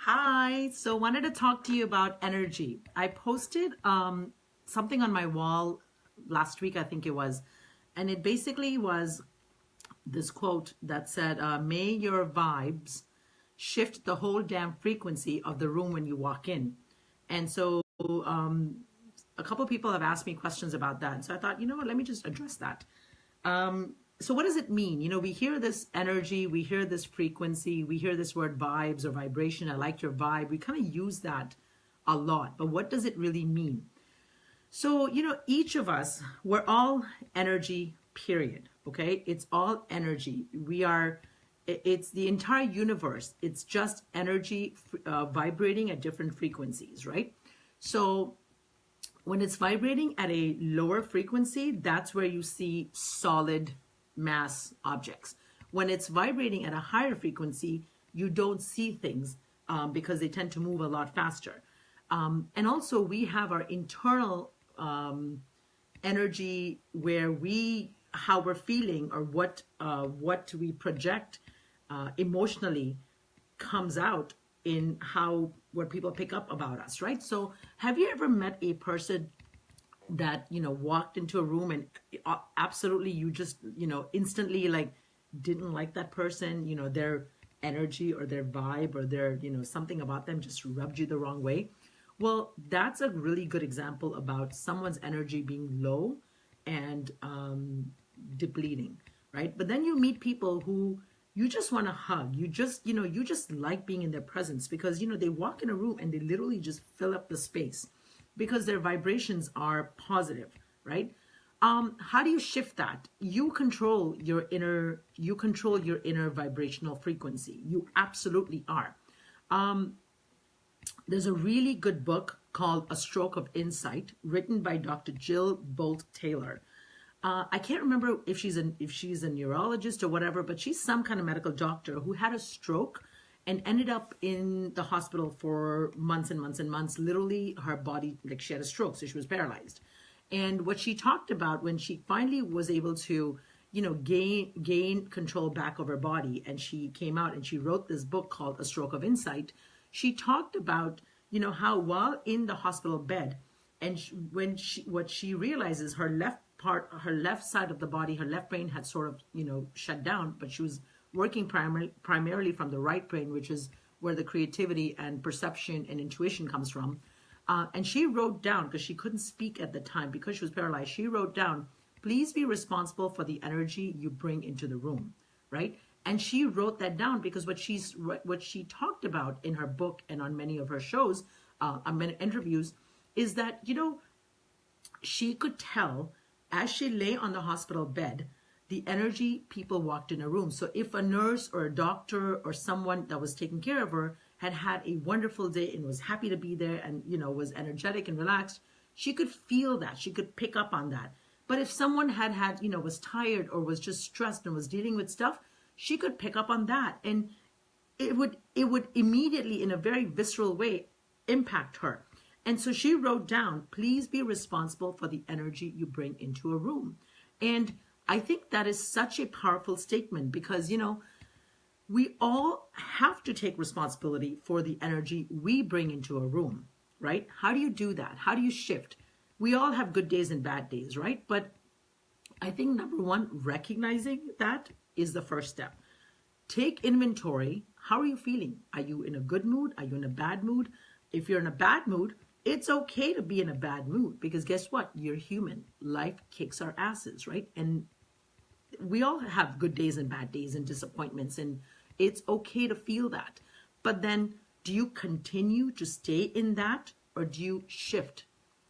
Hi, so wanted to talk to you about energy. I posted something on my wall last week, I think it was, and it basically was this quote that said, "May your vibes shift the whole damn frequency of the room when you walk in." And so a couple people have asked me questions about that. And so I thought, you know what, let me just address that. So what does it mean? We hear this energy, we hear this frequency, we hear this word vibes or vibration. I like your vibe. We kind of use that a lot, but what does it really mean? So, each of us, we're all energy, period. Okay. It's all energy. It's the entire universe. It's just energy vibrating at different frequencies, right? So when it's vibrating at a lower frequency, that's where you see solid mass objects. When it's vibrating at a higher frequency, you don't see things because they tend to move a lot faster. And also, we have our internal energy where how we're feeling or what we project emotionally comes out in how what people pick up about us, right? So have you ever met a person that walked into a room and absolutely you just instantly like didn't like that person, their energy or their vibe or their something about them just rubbed you the wrong way? Well, that's a really good example about someone's energy being low and depleting, right? But then you meet people who you just want to hug. You just like being in their presence because they walk in a room and they literally just fill up the space because their vibrations are positive, right? How do you shift that? You control your inner vibrational frequency. You absolutely are. There's a really good book called A Stroke of Insight, written by Dr. Jill Bolt Taylor. I can't remember if she's a neurologist or whatever, but she's some kind of medical doctor who had a stroke and ended up in the hospital for months and months and months. Literally, her body, like she had a stroke, so she was paralyzed. And what she talked about when she finally was able to, gain control back of her body, and she came out and she wrote this book called A Stroke of Insight. She talked about, how while in the hospital bed, and what she realizes her left side of the body, her left brain had sort of, shut down, but she was working primarily from the right brain, which is where the creativity and perception and intuition comes from. And she wrote down, because she couldn't speak at the time because she was paralyzed, she wrote down, "Please be responsible for the energy you bring into the room," right? And she wrote that down because what she talked about in her book and on many of her shows, on many interviews, is that, she could tell as she lay on the hospital bed, the energy people walked in a room. So if a nurse or a doctor or someone that was taking care of her had a wonderful day and was happy to be there and, was energetic and relaxed, she could feel that. She could pick up on that. But if someone was tired or was just stressed and was dealing with stuff, she could pick up on that. And it would immediately, in a very visceral way, impact her. And so she wrote down, "Please be responsible for the energy you bring into a room." And I think that is such a powerful statement because, we all have to take responsibility for the energy we bring into a room, right? How do you do that? How do you shift? We all have good days and bad days, right? But I think number one, recognizing that is the first step. Take inventory. How are you feeling? Are you in a good mood? Are you in a bad mood? If you're in a bad mood, it's okay to be in a bad mood because guess what? You're human. Life kicks our asses, right? And we all have good days and bad days and disappointments, and it's okay to feel that. But then do you continue to stay in that or do you shift?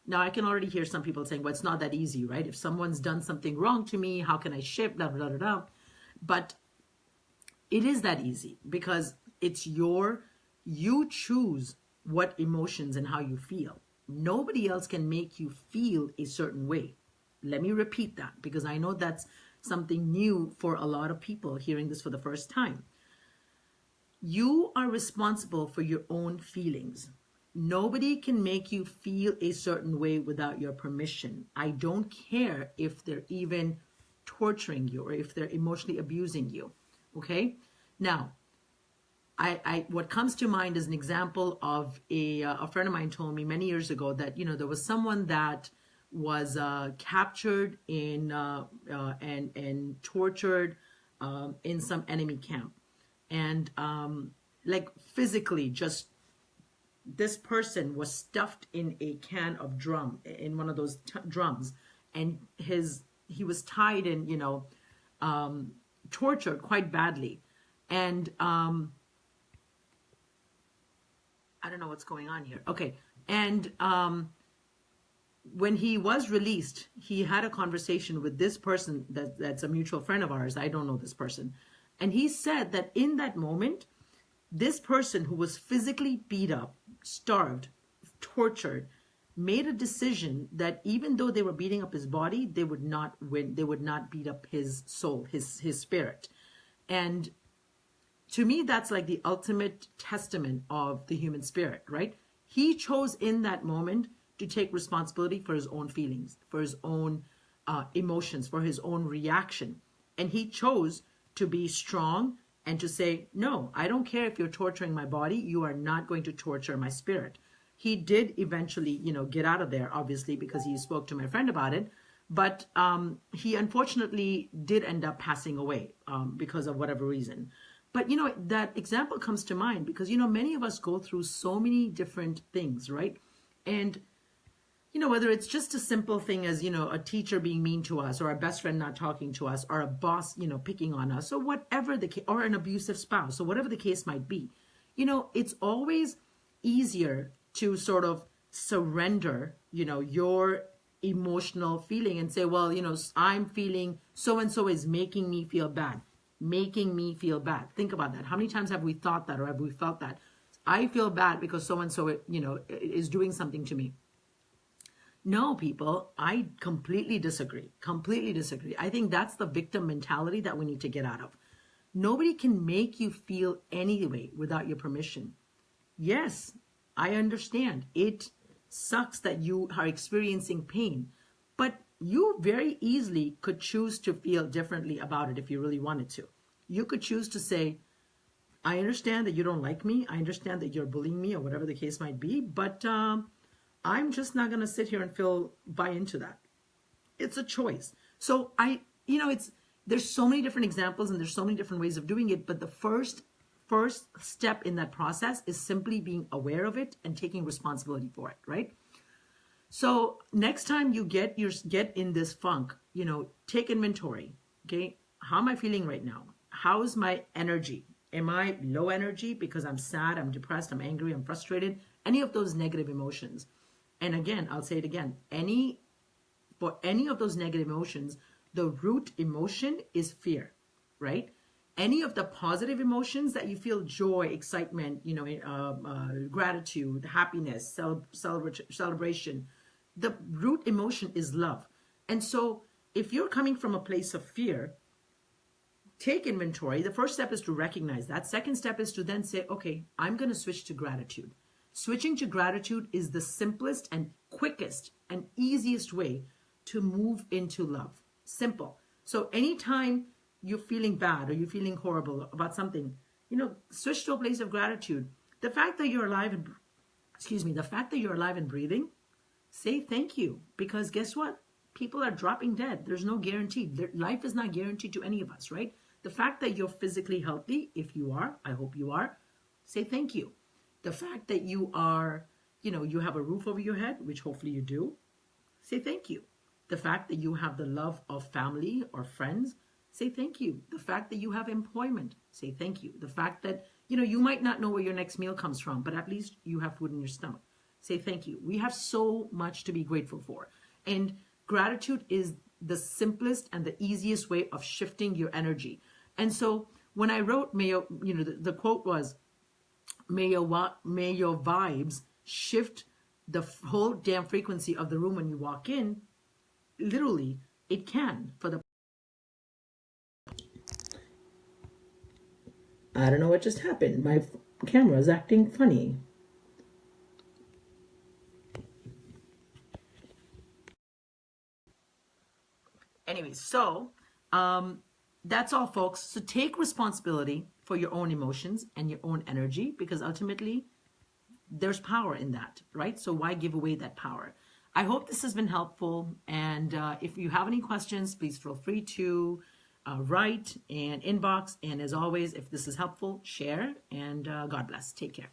Now, I can already hear some people saying, well, it's not that easy, right? If someone's done something wrong to me, how can I shift? Blah, blah, blah, blah. But it is that easy because it's you choose what emotions and how you feel. Nobody else can make you feel a certain way. Let me repeat that because I know that's something new for a lot of people hearing this for the first time. You are responsible for your own feelings. Nobody can make you feel a certain way without your permission. I don't care if they're even torturing you or if they're emotionally abusing you. Okay? Now, what comes to mind is an example of a friend of mine told me many years ago that, there was someone that was captured and tortured in some enemy camp. And like physically, just this person was stuffed in a can of in one of those drums, and he was tied and tortured quite badly. And I don't know what's going on here. Okay. And when he was released, he had a conversation with this person that's a mutual friend of ours. I don't know this person. And he said that in that moment, this person who was physically beat up, starved, tortured, made a decision that even though they were beating up his body, they would not win. They would not beat up his soul, his spirit. And to me, that's like the ultimate testament of the human spirit, right? He chose in that moment to take responsibility for his own feelings, for his own emotions, for his own reaction. And he chose to be strong and to say, no, I don't care if you're torturing my body. You are not going to torture my spirit. He did eventually, get out of there, obviously, because he spoke to my friend about it. But he unfortunately did end up passing away because of whatever reason. But, that example comes to mind because, many of us go through so many different things, right? And, whether it's just a simple thing as, a teacher being mean to us or a best friend not talking to us or a boss, picking on us or whatever the case, or an abusive spouse or whatever the case might be, it's always easier to sort of surrender, your emotional feeling and say, well, I'm feeling so-and-so is making me feel bad. Making me feel bad. Think about that. How many times have we thought that or have we felt that? I feel bad because so-and-so, is doing something to me. No, people, I completely disagree. Completely disagree. I think that's the victim mentality that we need to get out of. Nobody can make you feel any way without your permission. Yes, I understand. It sucks that you are experiencing pain, but you very easily could choose to feel differently about it if you really wanted to. You could choose to say, I understand that you don't like me. I understand that you're bullying me or whatever the case might be, but I'm just not going to sit here and buy into that. It's a choice. So there's so many different examples and there's so many different ways of doing it, but the first step in that process is simply being aware of it and taking responsibility for it, right? So next time you get in this funk, take inventory. Okay, how am I feeling right now? How's my energy? Am I low energy because I'm sad, I'm depressed, I'm angry, I'm frustrated? Any of those negative emotions. And again, I'll say it again. For any of those negative emotions, the root emotion is fear, right? Any of the positive emotions that you feel, joy, excitement, gratitude, happiness, celebration, the root emotion is love. And so if you're coming from a place of fear, take inventory. The first step is to recognize that. Second step is to then say, okay, I'm going to switch to gratitude. Switching to gratitude is the simplest and quickest and easiest way to move into love. Simple. So anytime you're feeling bad or you're feeling horrible about something, switch to a place of gratitude. The fact that you're alive and breathing, say thank you, because guess what? People are dropping dead. There's no guarantee. Life is not guaranteed to any of us, right? The fact that you're physically healthy, if you are, I hope you are, say thank you. The fact that you are, you have a roof over your head, which hopefully you do, say thank you. The fact that you have the love of family or friends, say thank you. The fact that you have employment, say thank you. The fact that, you might not know where your next meal comes from, but at least you have food in your stomach. Say thank you. We have so much to be grateful for. And gratitude is the simplest and the easiest way of shifting your energy. And so when I wrote, the quote was, may your vibes shift the whole damn frequency of the room when you walk in. Literally, it can. I don't know what just happened. My camera is acting funny. Anyway, so that's all, folks. So take responsibility for your own emotions and your own energy, because ultimately there's power in that, right? So why give away that power? I hope this has been helpful. And if you have any questions, please feel free to write and inbox. And as always, if this is helpful, share. And God bless. Take care.